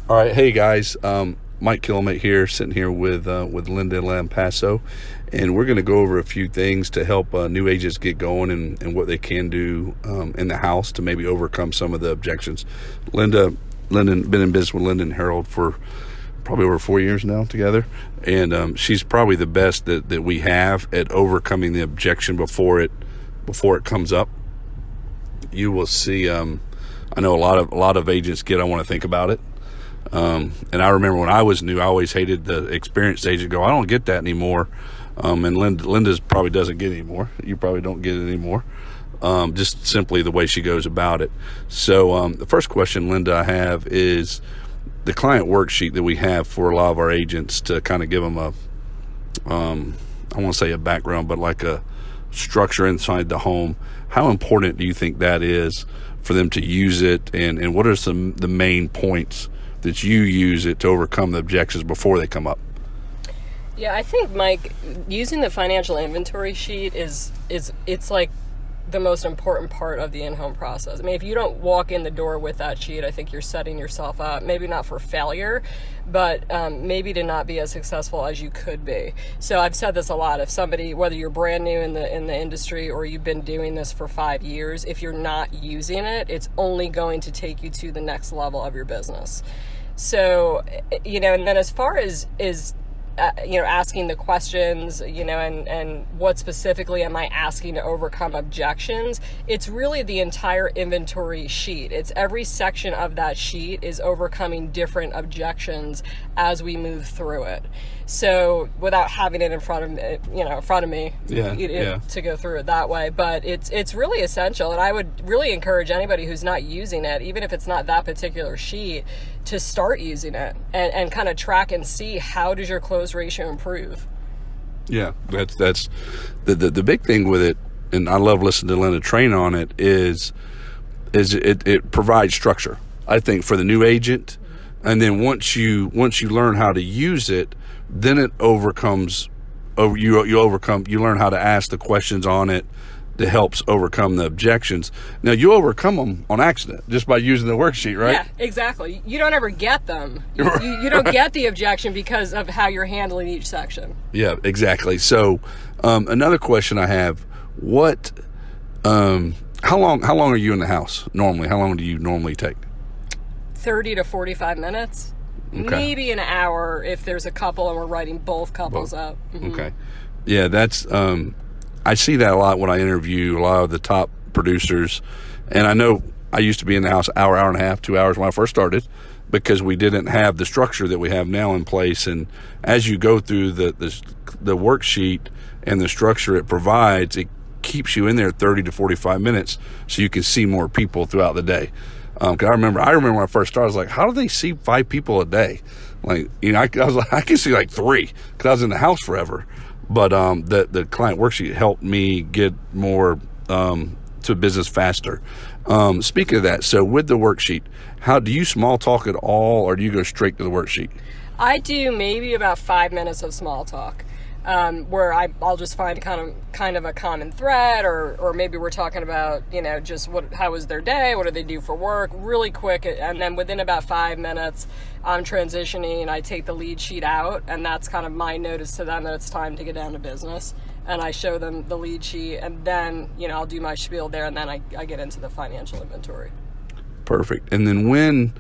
All right, hey guys, Mike Killimett here, sitting here with Linda Lampasso, and we're going to go over a few things to help new agents get going and what they can do in the house to maybe overcome some of the objections. Linda, been in business with Linda and Harold for probably over 4 years now together, and she's probably the best that we have at overcoming the objection before it comes up. You will see. I know a lot of agents I want to think about it. And I remember when I was new, I always hated the experienced agent go, I don't get that anymore. And Linda's probably doesn't get it anymore. You probably don't get it anymore. Just simply the way she goes about it. So the first question, Linda, I have is the client worksheet that we have for a lot of our agents to kind of give them I want to say a background, but like a structure inside the home. How important do you think that is for them to use it? And what are the main points that you use it to overcome the objections before they come up? Yeah, I think, Mike, using the financial inventory sheet it's like the most important part of the in-home process. I mean, if you don't walk in the door with that sheet, I think you're setting yourself up, maybe not for failure, but maybe to not be as successful as you could be. So I've said this a lot. If somebody, whether you're brand new in the industry or you've been doing this for 5 years, if you're not using it, it's only going to take you to the next level of your business. So, and then as far as asking the questions, and what specifically am I asking to overcome objections, it's really the entire inventory sheet. It's every section of that sheet is overcoming different objections as we move through it. So without having it in front of me, to go through it that way, but it's really essential. And I would really encourage anybody who's not using it, even if it's not that particular sheet, to start using it and kind of track and see how does your close ratio improve. Yeah, that's the big thing with it, and I love listening to Linda train on it, is it provides structure, I think, for the new agent. And then once you learn how to use it, then it you learn how to ask the questions on it that helps overcome the objections. Now, you overcome them on accident just by using the worksheet, right? Yeah, exactly. You don't ever get them. You don't get the objection because of how you're handling each section. Yeah, exactly. So another question I have, how long are you in the house normally? How long do you normally take? 30 to 45 minutes. Okay. Maybe an hour if there's a couple and we're writing both couples up. Mm-hmm. Okay. Yeah, that's I see that a lot when I interview a lot of the top producers. And I know I used to be in the house hour and a half, 2 hours when I first started, because we didn't have the structure that we have now in place. And as you go through the worksheet and the structure it provides, it keeps you in there 30 to 45 minutes so you can see more people throughout the day. Cause I remember when I first started, I was like, how do they see 5 people a day? Like, I was like, I can see like 3 because I was in the house forever. But the client worksheet helped me get more to business faster. Speaking of that, so with the worksheet, how do you small talk at all, or do you go straight to the worksheet? I do maybe about 5 minutes of small talk. Where I'll just find kind of a common thread, or maybe we're talking about, just how was their day, what do they do for work, really quick, and then within about 5 minutes, I'm transitioning, I take the lead sheet out, and that's kind of my notice to them that it's time to get down to business, and I show them the lead sheet, and then, I'll do my spiel there, and then I get into the financial inventory. Perfect. And then when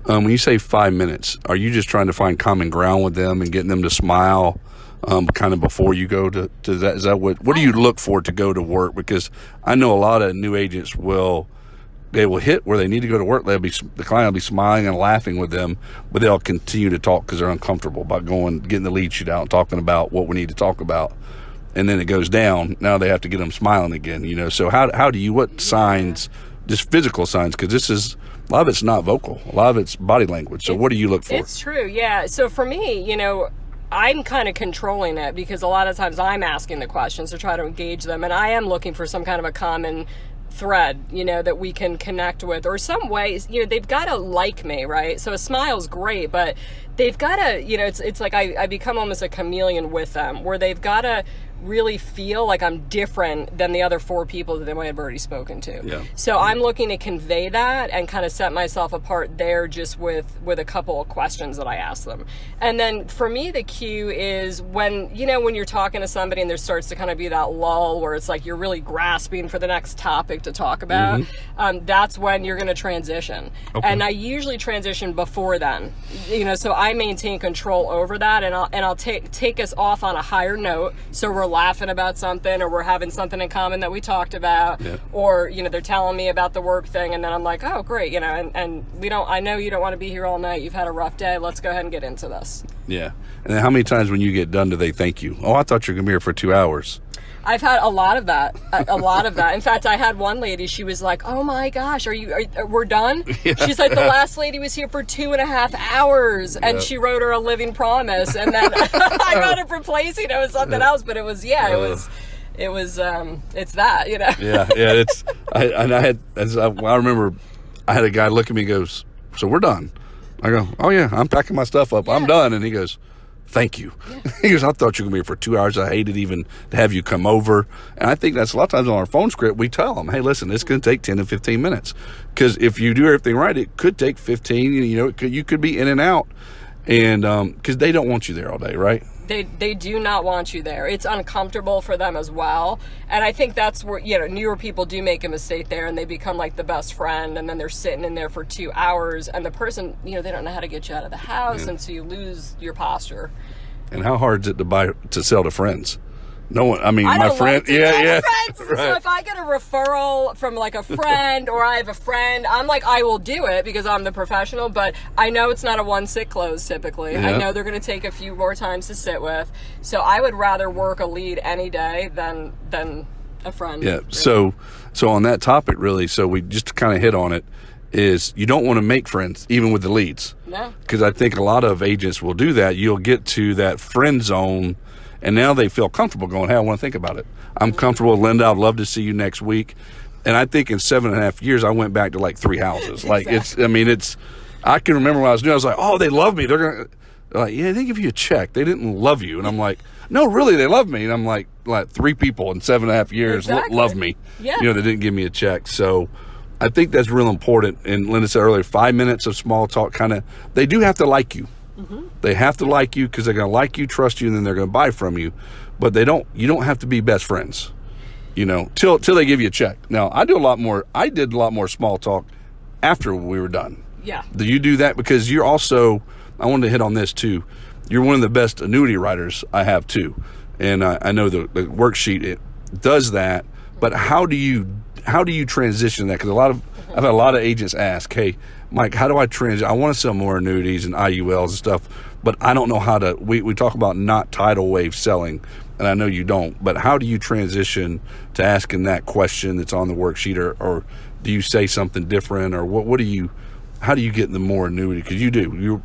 you say 5 minutes, are you just trying to find common ground with them and getting them to smile? Kind of before you go to that, is that what do you look for to go to work? Because I know a lot of new agents they will hit where they need to go to work. The client will be smiling and laughing with them, but they'll continue to talk because they're uncomfortable about getting the lead sheet out and talking about what we need to talk about. And then it goes down. Now they have to get them smiling again, So how do you, what signs, just physical signs, because a lot of it's not vocal, a lot of it's body language. So what do you look for? It's true. Yeah. So for me, I'm kind of controlling it because a lot of times I'm asking the questions to try to engage them, and I am looking for some kind of a common thread, that we can connect with, or some ways, they've got to like me, right? So a smile's great, but they've got to, it's like I become almost a chameleon with them, where they've got to really feel like I'm different than the other 4 people that they might have already spoken to. Yeah. So I'm looking to convey that and kind of set myself apart there just with a couple of questions that I ask them. And then for me, the cue is when you're talking to somebody and there starts to kind of be that lull where it's like you're really grasping for the next topic to talk about, that's when you're going to transition. Okay. And I usually transition before then, so I maintain control over that, and I'll take us off on a higher note, so we're laughing about something, or we're having something in common that we talked about, or they're telling me about the work thing, and then I'm like, oh great, and I know you don't want to be here all night, you've had a rough day, let's go ahead and get into this. Yeah. And then how many times when you get done do they thank you? Oh, I thought you were gonna be here for 2 hours. I've had a lot of that. In fact, I had one lady, she was like, oh my gosh, we're done? Yeah. She's like, the last lady was here for 2.5 hours, and she wrote her a living promise, and then I got it replacing it with something else, but it's that, I remember I had a guy look at me and goes, so we're done? I go, oh yeah, I'm packing my stuff up, I'm done. And he goes, thank you. Yeah. He goes, I thought you were going to be here for 2 hours. I hated even to have you come over. And I think that's a lot of times on our phone script, we tell them, hey, listen, it's going to take 10 to 15 minutes. Because if you do everything right, it could take 15. You could be in and out. And because they don't want you there all day, right? They do not want you there. It's uncomfortable for them as well. And I think that's where, newer people do make a mistake there, and they become like the best friend, and then they're sitting in there for 2 hours, and the person, they don't know how to get you out of the house, and so you lose your posture. And how hard is it to sell to friends? No one, my friend, friends. Right. So if I get a referral from like a friend, or I have a friend, I'm like, I will do it because I'm the professional, but I know it's not a one sit close typically. Yeah. I know they're going to take a few more times to sit with. So I would rather work a lead any day than a friend. Yeah. Really. So on that topic, really, so we just kind of hit on it, is you don't want to make friends even with the leads. No. Because I think a lot of agents will do that. You'll get to that friend zone, and now they feel comfortable going, hey, I want to think about it. I'm comfortable with Linda. I'd love to see you next week. And I think in 7.5 years, I went back to like 3 houses. Like exactly. I can remember when I was doing, I was like, oh, they love me. They're like, yeah, they give you a check. They didn't love you. And I'm like, no, really, they love me. And I'm like 3 people in 7.5 years love me. Yeah. They didn't give me a check. So I think that's real important. And Linda said earlier, 5 minutes of small talk, they do have to like you. Mm-hmm. They have to like you because they're going to like you, trust you, and then they're going to buy from you. But you don't have to be best friends, till they give you a check. Now, I did a lot more small talk after we were done. Yeah. Do you do that? Because you're also, I wanted to hit on this too, you're one of the best annuity writers I have too. And I know the worksheet, it does that, but how do you transition that? Because I've had a lot of agents ask, hey, Mike, how do I transition? I want to sell more annuities and IULs and stuff, but I don't know how to. We talk about not tidal wave selling, and I know you don't, but how do you transition to asking that question that's on the worksheet, or do you say something different, or how do you get the more annuity? Because you do.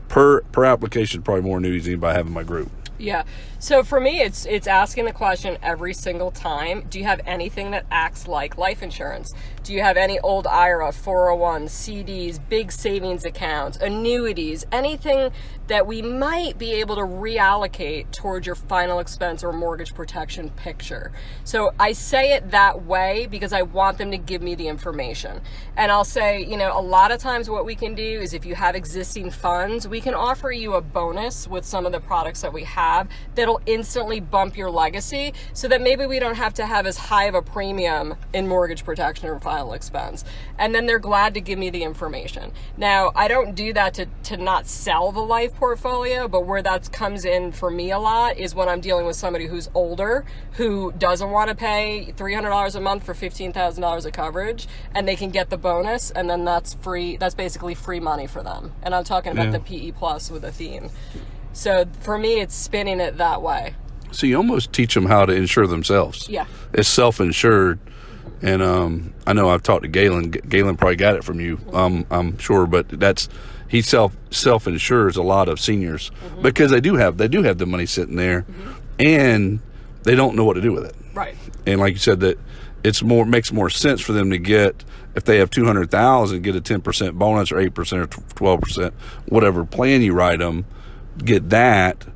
Per application, probably more annuities than anybody I have in my group. Yeah. So for me, it's asking the question every single time. Do you have anything that acts like life insurance? Do you have any old IRA, 401, CDs, big savings accounts, annuities, anything that we might be able to reallocate towards your final expense or mortgage protection picture? So I say it that way because I want them to give me the information. And I'll say, a lot of times what we can do is if you have existing funds, we can offer you a bonus with some of the products that we have that'll instantly bump your legacy so that maybe we don't have to have as high of a premium in mortgage protection or final expense. And then they're glad to give me the information. Now, I don't do that to not sell the life portfolio, but where that comes in for me a lot is when I'm dealing with somebody who's older, who doesn't want to pay $300 a month for $15,000 of coverage, and they can get the bonus, and then that's free. That's basically free money for them. And I'm talking about the PE Plus with Athene. So for me, it's spinning it that way. So you almost teach them how to insure themselves. Yeah. It's self-insured. And I know I've talked to Galen. Galen probably got it from you, I'm sure. But he self-insures a lot of seniors because they do have the money sitting there, and they don't know what to do with it. Right. And like you said, that makes more sense for them to get, if they have $200,000, get a 10% bonus or 8% or 12%, whatever plan you write them, get that,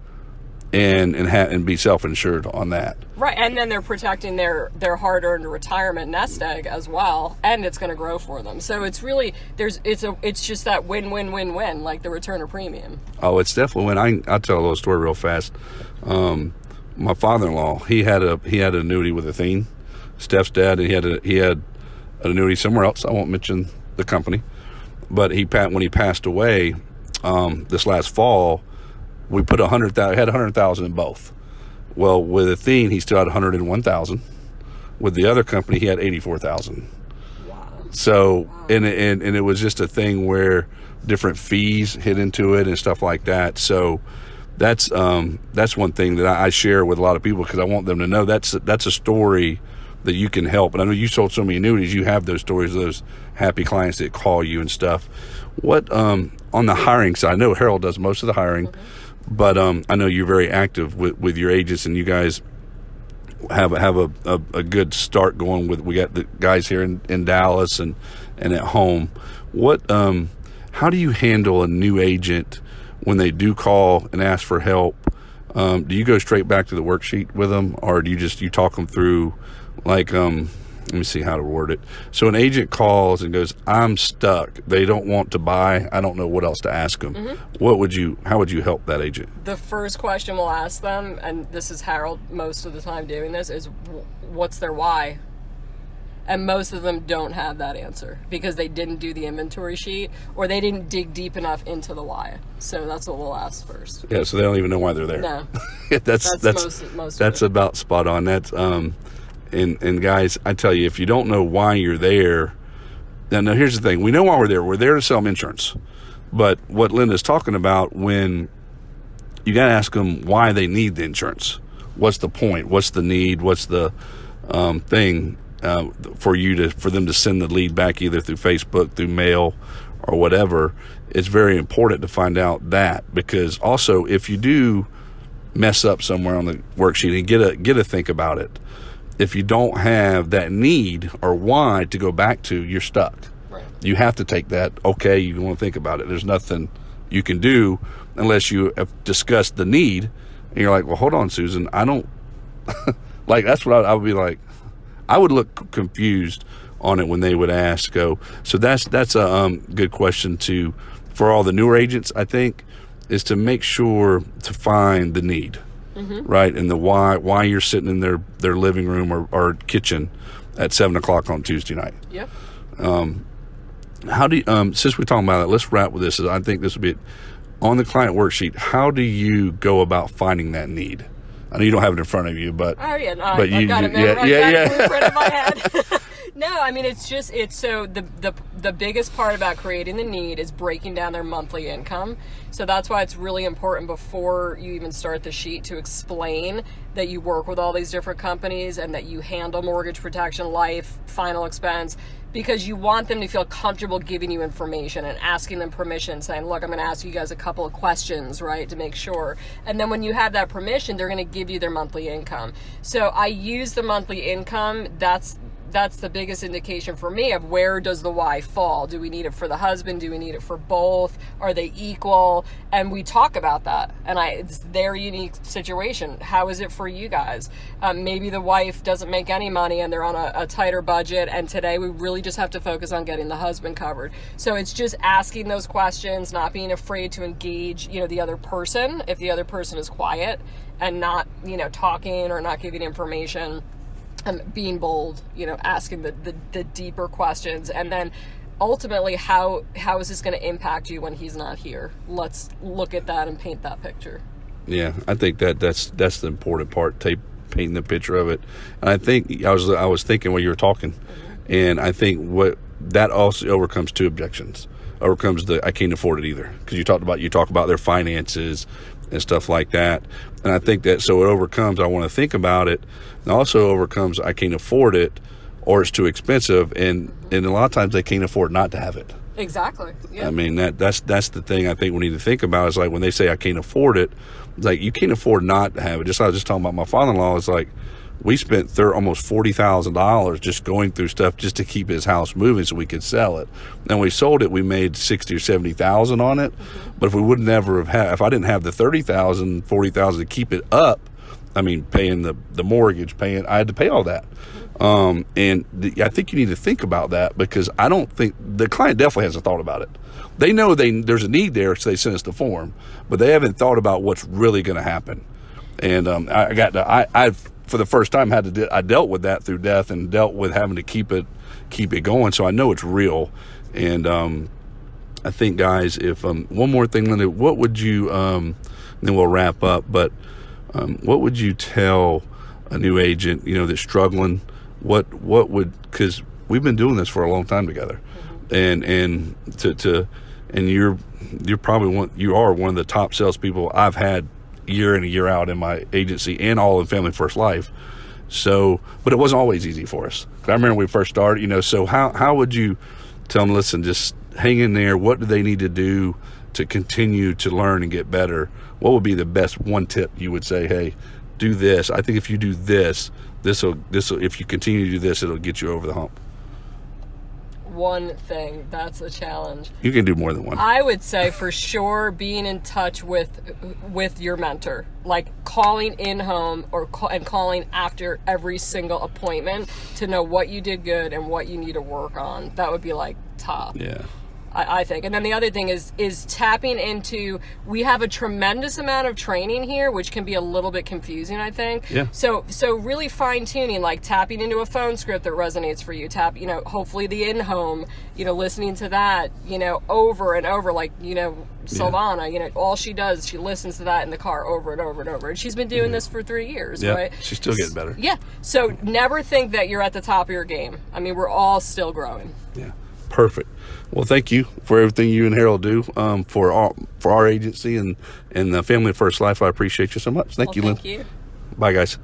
and be self-insured on that. Right, and then they're protecting their hard-earned retirement nest egg as well, and it's going to grow for them. So it's really it's just that win-win-win-win, like the return of premium. Oh, it's definitely win. I'll tell a little story real fast. My father-in-law, he had an annuity with Athene, Steph's dad, and he had an annuity somewhere else. I won't mention the company, but when he passed away this last fall, we put $100,000 in both. Well, with Athene, he still had $101,000. With the other company, he had $84,000. Wow. So, and it was just a thing where different fees hit into it and stuff like that. So that's one thing that I share with a lot of people, because I want them to know that's a story that you can help. And I know you sold so many annuities, you have those stories, those happy clients that call you and stuff. What on the hiring side, I know Harold does most of the hiring. But I know you're very active with your agents, and you guys have a good start going with. We got the guys here in Dallas and at home. What how do you handle a new agent when they do call and ask for help? Do you go straight back to the worksheet with them, or do you talk them through, like let me see how to word it. So an agent calls and goes, I'm stuck. They don't want to buy. I don't know what else to ask them. Mm-hmm. How would you help that agent? The first question we'll ask them, and this is Harold most of the time doing this, is what's their why? And most of them don't have that answer because they didn't do the inventory sheet, or they didn't dig deep enough into the why. So that's what we'll ask first. Yeah, so they don't even know why they're there. No. that's most that's about spot on. That's and guys, I tell you, if you don't know why you're there, now here's the thing. We know why we're there. We're there to sell them insurance. But what Linda's talking about, when you got to ask them why they need the insurance. What's the point? What's the need? What's the thing for them to send the lead back, either through Facebook, through mail, or whatever? It's very important to find out that, because also if you do mess up somewhere on the worksheet, and get a think about it. If you don't have that need or why to go back to, you're stuck. Right. You have to take that, okay, you want to think about it. There's nothing you can do unless you have discussed the need, and you're like, well, hold on, Susan, I don't, like, that's what I would be like. I would look confused on it when they would ask. So that's a good question for all the newer agents, I think, is to make sure to find the need. Mm-hmm. Right, and the why you're sitting in their living room or kitchen at 7:00 on Tuesday night. Yep. How do you, since we're talking about it, let's wrap with this. I think this will be on the client worksheet. How do you go about finding that need? I know you don't have it in front of you, but I've got it blueprint in my head. No, I mean, it's so the biggest part about creating the need is breaking down their monthly income. So that's why it's really important before you even start the sheet to explain that you work with all these different companies and that you handle mortgage protection, life, final expense, because you want them to feel comfortable giving you information and asking them permission, saying, look, I'm going to ask you guys a couple of questions, right, to make sure. And then when you have that permission, they're going to give you their monthly income. So I use the monthly income. That's the biggest indication for me of where does the why fall. Do we need it for the husband? Do we need it for both? Are they equal? And we talk about that. And it's their unique situation. How is it for you guys? Maybe the wife doesn't make any money and they're on a tighter budget. And today we really just have to focus on getting the husband covered. So it's just asking those questions, not being afraid to engage, the other person if the other person is quiet and not, talking or not giving information. Being bold, asking the deeper questions, and then ultimately, how is this going to impact you when he's not here? Let's look at that and paint that picture. Yeah, I think that's the important part, painting the picture of it. And I think I was thinking while you were talking, and I think what that also overcomes two objections. Overcomes I can't afford it either, because you talk about their finances and stuff like that. And I think that, so it overcomes, I want to think about it, and also overcomes, I can't afford it, or it's too expensive, and a lot of times they can't afford not to have it. Exactly. Yeah. I mean, that's the thing I think we need to think about, is like when they say I can't afford it, it's like you can't afford not to have it. I was just talking about my father-in-law, it's like, we spent almost $40,000 just going through stuff just to keep his house moving so we could sell it. And when we sold it, we made 60 or 70,000 on it. But if we would never have had, if I didn't have the 30,000, 40,000 to keep it up, I mean, paying the mortgage, I had to pay all that. I think you need to think about that, because I don't think the client definitely hasn't thought about it. They know there's a need there, so they sent us the form, but they haven't thought about what's really going to happen. And I've for the first time I dealt with that through death, and dealt with having to keep it going. So I know it's real. And I think, guys, if one more thing, Linda, what would you? Then we'll wrap up. But what would you tell a new agent, that's struggling? What would, because we've been doing this for a long time together, and you're probably you are one of the top salespeople I've had year in and year out in my agency and all in Family First Life. So, but it wasn't always easy for us. I remember when we first started, so how would you tell them, listen, just hang in there. What do they need to do to continue to learn and get better? What would be the best one tip you would say, hey, do this. I think if you do this will, if you continue to do this, it'll get you over the hump. One thing, that's a challenge. You can do more than one. I would say for sure being in touch with your mentor, like calling in home and calling after every single appointment to know what you did good and what you need to work on. That would be like top. Yeah. I think. And then the other thing is tapping into, we have a tremendous amount of training here, which can be a little bit confusing, I think. Yeah. So really fine tuning, like tapping into a phone script that resonates for you, hopefully the in-home, listening to that, over and over, like, Silvana, all she does, she listens to that in the car over and over and over. And she's been doing this for 3 years, right? She's still getting better. Yeah. So never think that you're at the top of your game. I mean, we're all still growing. Yeah. Perfect. Well, thank you for everything you and Harold do for our agency and the Family First Life. I appreciate you so much. Thank you, Lynn. Thank you. Bye, guys.